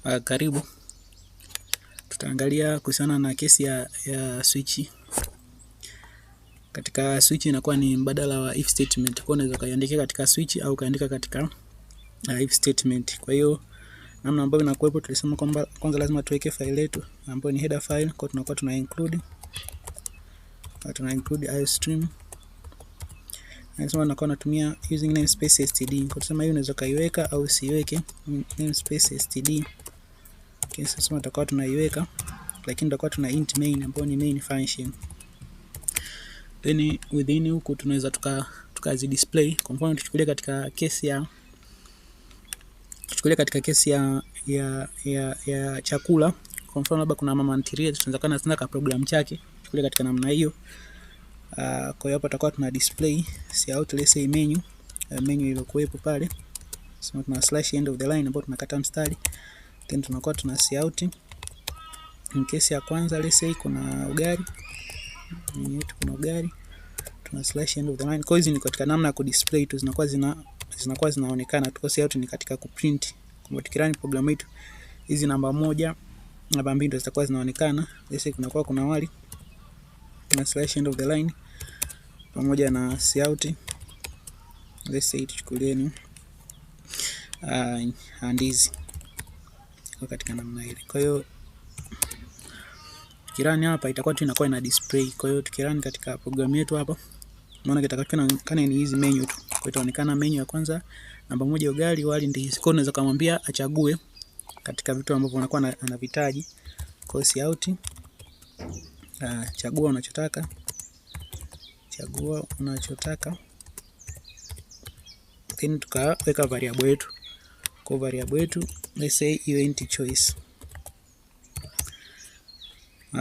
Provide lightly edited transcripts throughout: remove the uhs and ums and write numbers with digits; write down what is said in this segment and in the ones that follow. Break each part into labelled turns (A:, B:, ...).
A: Karibu. Tutaangalia kuhusiana na kesi ya switch. Katika switch inakuwa ni mbadala wa if statement. Kwa hiyo unaweza kuandika katika switch au kaandika katika if statement. Kwa hiyo namna ambayo inakuwepo, tulisema kwamba kwanza lazima tuweke file yetu ambayo ni header file. Kwa tunakuwa tuna include iostream. Nasema nakuwa natumia using namespace std. Kwa tusema hiyo unaweza kaiweka au usiweke namespace std. Okay, sasa tutakuwa tunaiweka, lakini tutakuwa tuna int main ambayo ni main function. Then within huku tunaweza tukazi display. Kwa mfano tuchukulie katika kesi ya chakula. Kwa mfano labda kuna mama ntilie, tunaweza kana ka program chake tuchukulie katika namna hiyo. Kwa hiyo hapa tutakuwa tuna display cout, let's say menu iliyokuwepo pale. So tuna slash end of the line ambapo tunakata mstari. Then tunakuwa tuna cout. In case ya kwanza let's say kuna ugali. Kuna ugali. Tuna slash end of the line. Kwa hiyo ni katika namna ya kudisplay tu, zinakuwa zinaonekana tu. Cout ni katika kuprint. Kwa tukirani program yetu, hizi namba moja, namba mbili zitakuwa zinaonekana. Let's say kuna wali. Tuna slash end of the line pamoja na cout. Let's say tuchukulieni ndizi. Kwa katika namna ile. Kwa hiyo tukirani hapa itakuwa tu inakuwa ina display. Kwa hiyo tukirani katika program yetu hapa, unaona kitakachoonekana ni hizi menu tu. Kwa hiyo itaonekana menu ya kwanza, namba moja ugali, wali, ndizi. Kwa hiyo unaweza kumwambia achague katika vitu ambavyo anakuwa anavitaji. Kwa hiyo cout, chagua unachotaka. Then tukaweka variable yetu. Kwa variable yetu let's say iwe int choice.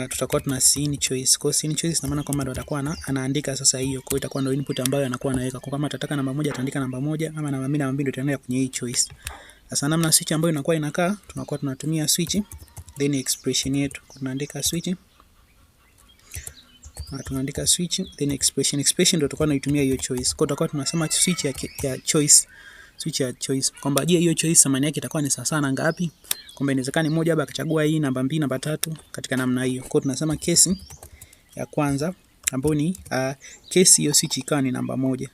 A: Tutakuwa tuna scene choice. Kwa scene choice ina maana kwamba ndo atakuwa anaandika sasa hiyo. Kwa hiyo itakuwa ndo input ambayo anakuwa anaweka. Kwa kama atataka namba moja ataandika namba moja, ama namba mbili ndio itaenda kwenye hii choice. Sasa namna switch ambayo inakuwa inakaa, tunakuwa tunatumia switch, then expression yetu tunaandika switch. Tunaandika switch then expression ndio tutakuwa tunaitumia hiyo choice. Kwa hiyo tutakuwa tunasema switch ya choice kwamba je, hiyo choice thamani yake itakuwa ni sawa na ngapi? Kwamba inawezekana moja hapa akachagua hii namba mbili, namba tatu katika namna hiyo. Kwa hiyo tunasema case ya kwanza ambayo ni case hiyo switch ikawa ni namba moja.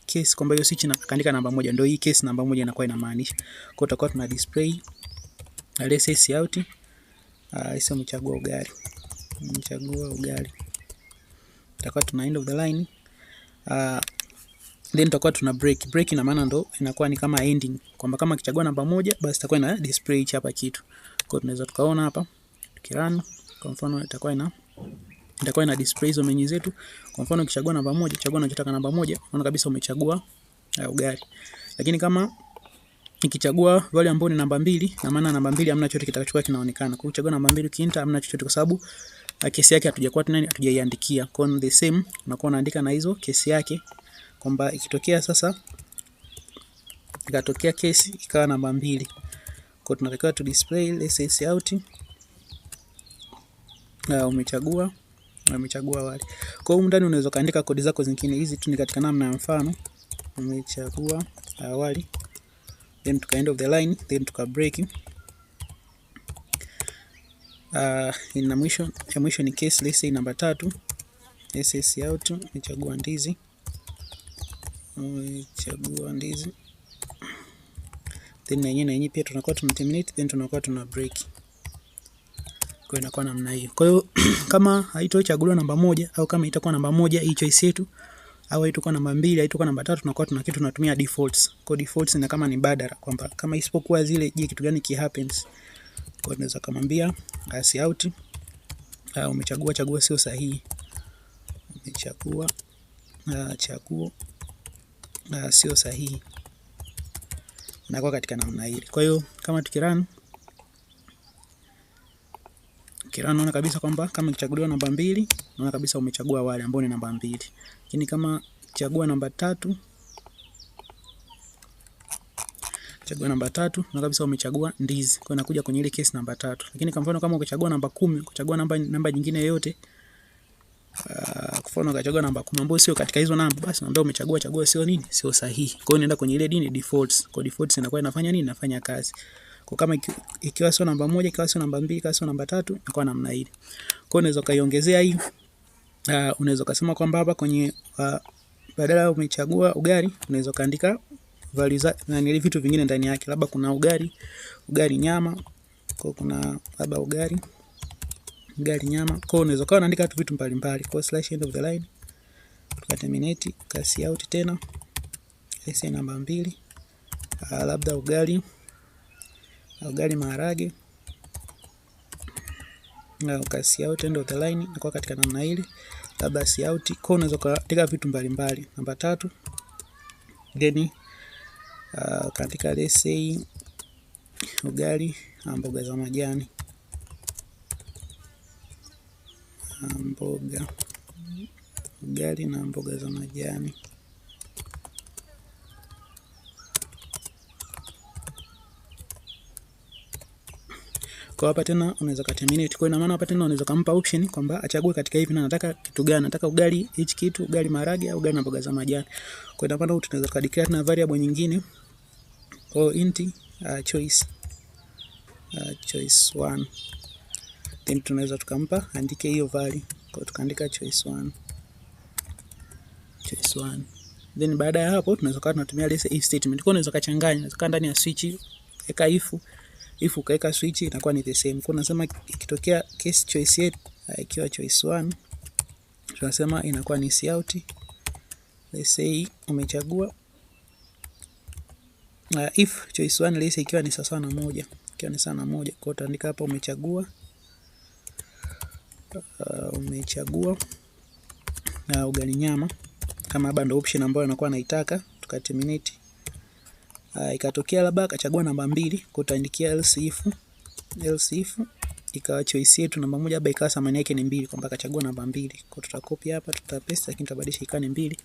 A: Case kwamba hiyo switch akaandika namba moja, ndio hii case namba moja inakuwa inamaanisha. Kwa hiyo tutakuwa tuna display let's say cout. Sasa umechagua ugali. Tutakuwa tuna end of the line. Then tutakuwa tuna break ina maana ndo inakuwa ni kama ending, kwamba kama kichagua namba moja basi itakuwa ina display hapa kitu. Kwa hiyo tunaweza tukaona hapa tukirun, kwa mfano itakuwa ina display hizo menu zetu. Kwa mfano ukichagua namba moja, chagua unachotaka namba moja, unaona kabisa umechagua ugali. Lakini kama nikichagua value ambayo ni namba mbili, na maana namba mbili hamna chochote kitakachokuwa kinaonekana. Kwa hiyo uchagua namba mbili ukiinta hamna chochote, kwa sababu kesi yake hatujaiandikia. Kwa hiyo the same unakuwa unaandika na hizo kesi yake, kwamba ikitokea sasa ikatokea kesi ikawa namba mbili, kwa tunatakiwa tu display let's say cout. Umechagua wali. Kwa hiyo ndani unaweza kaandika kodi zako zingine. Hizi tu ni katika namna ya mfano. Umechagua wali, then tuka end of the line, then tuka break. Ina mwisho ni case let's say namba 3. Let's say cout, umechagua ndizi. Then na yenyewe pia tunakuwa tuna terminate, then tunakuwa tuna break. Kwa hiyo inakuwa namna hiyo. Kwa hiyo kama haitochaguliwa namba moja, au kama itakuwa namba moja hii choice yetu, au haitakuwa namba mbili, haitakuwa namba tatu, tunakuwa tuna kitu tunatumia defaults. Kwa defaults ni kama ni badala, kwamba kama isipokuwa zile, je, kitu gani ki happens. Kwa hiyo tunaweza kumwambia cout, umechagua sio sahihi. Umechagua sio sahihi. Inakuwa katika namna hii. Kwa hiyo kama tukirun, unaona kabisa kwamba kama kichaguliwa namba mbili, unaona kabisa umechagua wale ambao ni namba mbili. Lakini kama chagua namba tatu, unaona kabisa umechagua ndizi. Kwa hiyo inakuja kwenye ile case namba 3. Lakini kwa mfano kama ukachagua namba 10, ukachagua namba nyingine yoyote, kwa mfano ukachagua namba 10 ambayo sio katika hizo namba, basi ndio umechagua sio sahihi. Kwa hiyo unaenda kwenye ile defaults. Kwa defaults inakuwa inafanya nini? Inafanya kazi. Kwa kama ikiwa sio namba moja, ikiwa sio namba mbili, ikiwa sio namba tatu, inakuwa namna hii. Kwa hiyo unaweza kaiongezea hii. Unaweza kusema kwamba hapa kwenye badala umechagua ugali, unaweza kaandika values na ni vitu vingine ndani yake. Labda kuna ugali nyama, kwa kuna labda ugali nyama. Kwa unaweza kawa unaandika tu vitu mbalimbali. Kwa slash end of the line tukaterminate kasi out tena. Ese namba 2. Labda ugali maharage. Na kasi out end of the line inakuwa katika namna hili. Labda si out. Kwa unaweza kaandika vitu mbalimbali. Namba 3. Then katika let's say ugali na mboga za majani. Ugali na mboga za majani. Kwa hapa tena unaweza terminate. Kwa ina maana hapa tena unaweza kumpa option kwamba achague katika hivi na nataka kitu gani. Nataka ugali hichi kitu, ugali maharage au ugali na mboga za majani. Kwa ina maana tunaweza declare na variable nyingine. Kwa int choice 1. Then tunaweza tukampa andike hiyo value. Kwa tukaandika choice 1. Then baada ya hapo tunaweza tunatumia let's if statement. Kwa unaweza kachanganya, unaweza ndani ya switch weka if ukaweka switch inakuwa ni the same. Kwa unasema ikitokea case choice yetu ikiwa choice 1, tunasema inakuwa ni cout. Let's say umechagua if choice 1 let's say ikiwa ni sawa na 1, kwa utaandika hapa umechagua na ugali nyama kama hapa ndio option ambayo anakuwa anaitaka, tukaterminate. Ikatokea labda akachagua namba 2, kwa utaandikia else if ikawa choice yetu namba 1 hapa ikawa thamani yake ni 2, kwamba akachagua namba 2. Kwa tutakopi hapa, tutapaste, lakini tutabadilisha ikawa ni 2.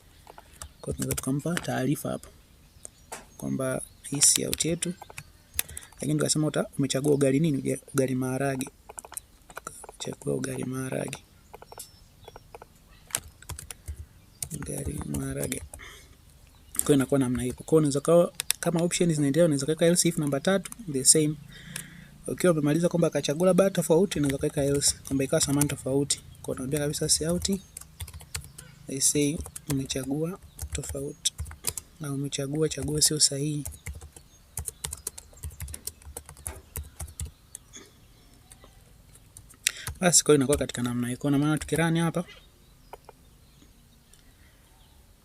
A: Kwa tunaweza tukampa taarifa hapa kwamba hii si out yetu, lakini tukasema umechagua ugali nini, ugali maharage. Chagua ugali maharage. Kwa inakuwa namna hiyo. Kwa unaweza kama options zinaendelea, unaweza kuweka else if namba 3 the same. Ukiwa umemaliza kwamba akachagua labda tofauti, unaweza kuweka else kwamba ikawa thamani tofauti. Kwa unaambia kabisa si out. Let's say umechagua tofauti na umechagua sio sahihi. Basi kwa inakuwa katika namna hiyo. Kwa maana tukirani hapa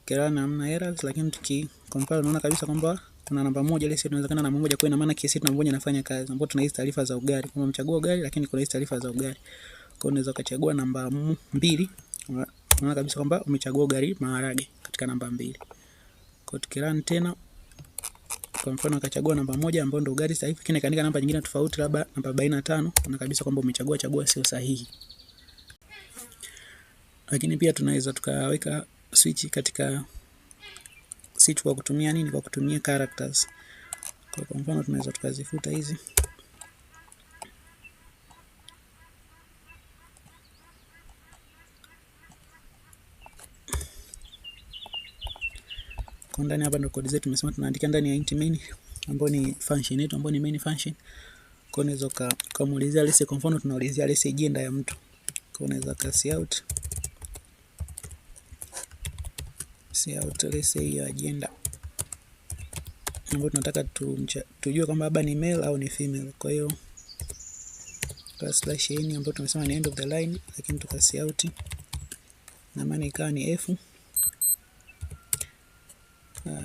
A: kirani hamna errors, lakini tukicompile unaona kabisa kwamba kuna namba 1 ile inawezekana namba 1. Kwa ina maana kesi namba 1 inafanya kazi, ambapo tuna hizi taarifa za ugali kama umechagua ugali, lakini kuna hizi taarifa za ugali. Kwa unaweza kuchagua namba 2, unaona kabisa kwamba umechagua ugali maharage katika namba 2. Kwa tukirani tena, kwa mfano akachagua namba 1 ambayo ndio ugali sahihi, lakini kaandika namba nyingine tofauti labda namba 45, unaona kabisa kwamba umechagua sio sahihi. Lakini pia tunaweza tukaweka switch katika switch kwa kutumia nini? Kwa kutumia characters. Kwa mfano tunaweza tukazifuta hizi. Kwa ndani hapa ndio code zetu tumesema tunaandika ndani ya int main ambayo ni function yetu ambayo ni main function. Kwa unaweza kumuulizia lese, kwa mfano tunaulizia lese agenda ya mtu. Kwa unaweza kasi out lese hiyo agenda ambayo tunataka tujue kwamba baba ni male au ni female. Kwa hiyo kwa slash n ambayo tumesema ni end of the line, lakini tukasi out na maana ikawa ni f.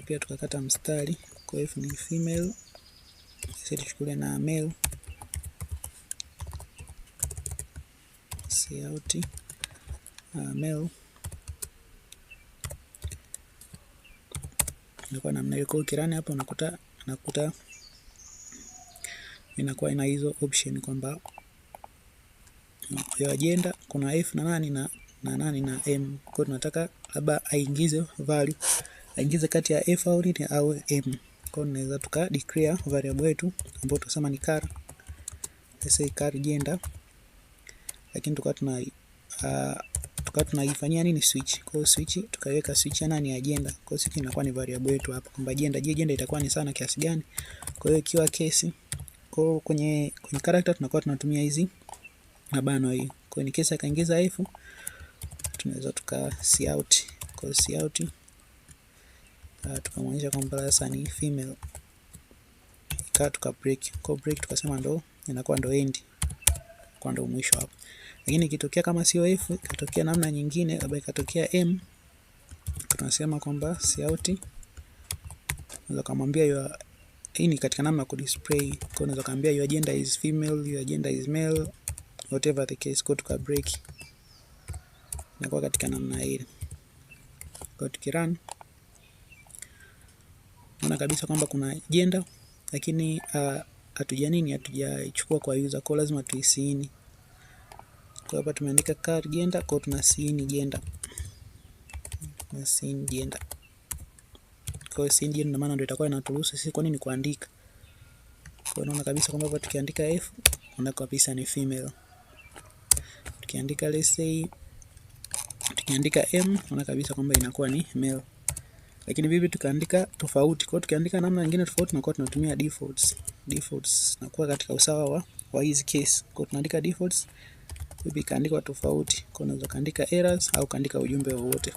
A: Pia tukakata mstari kwa f ni female, sisi tuchukue na male, si out male inakuwa namna hiyo. Kwa kirani hapa unakuta inakuwa ina hizo option kwamba hiyo agenda kuna f na nani na m. Kwa tunataka labda aingize value, aingize kati ya f au m. Kwa tunaweza tuka declare variable yetu ambayo tutasema ni char, let's say char gender, lakini tukawa tunaifanyia nini switch. Kwa switch tukaweka switch ya nani agenda. Kwa switch inakuwa ni variable yetu hapa kwamba agenda itakuwa ni sana kiasi gani. Kwa hiyo ikiwa case Kwa kwenye character tunakuwa tunatumia hizi mabano hii. Kwa in case akaingiza F tunaweza tuka cout. Kwa cout tukamwonyesha kwamba sasa ni female. Tuka break. Kwa break tukasema ndo inakuwa ndo end. Kwa ndo mwisho hapo. Lakini ikitokea kama sio F, ikatokea namna nyingine, labda ikatokea M, tunasema kwamba cout. Unaweza kumwambia hii ni katika namna ku display. Kwa unaweza kumwambia your gender is female, your gender is male, whatever the case. Kwa tuka break inakuwa katika namna hii. Kwa tukirun unaona kabisa kwamba kuna gender, lakini hatujaichukua kwa user, kwa lazima tuisiini. Kwa hapa tumeandika car gender, kwa tunasiini gender. Tunasiini gender. Kwa siini gender maana ndio itakuwa inaturuhusu sisi kwa nini kuandika. Kwa unaona kabisa kwamba hapa tukiandika F unaona kabisa ni female. Tukiandika let's say tukiandika M unaona kabisa kwamba inakuwa ni male. Lakini vipi tukaandika tofauti? Kwa tukiandika namna nyingine tofauti tunakuwa tunatumia defaults. Defaults nakuwa katika usawa wa hizi case. Kwa tunaandika defaults vipi kaandikwa tofauti. Kwa unaweza kaandika errors au kaandika ujumbe wowote.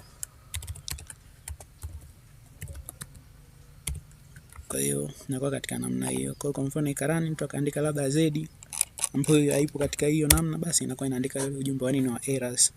A: Kwa hiyo inakuwa katika namna hiyo. Kwa mfano ikarani mtu akaandika labda Z ambayo haipo katika hiyo namna, basi inakuwa inaandika ujumbe wa nini wa errors.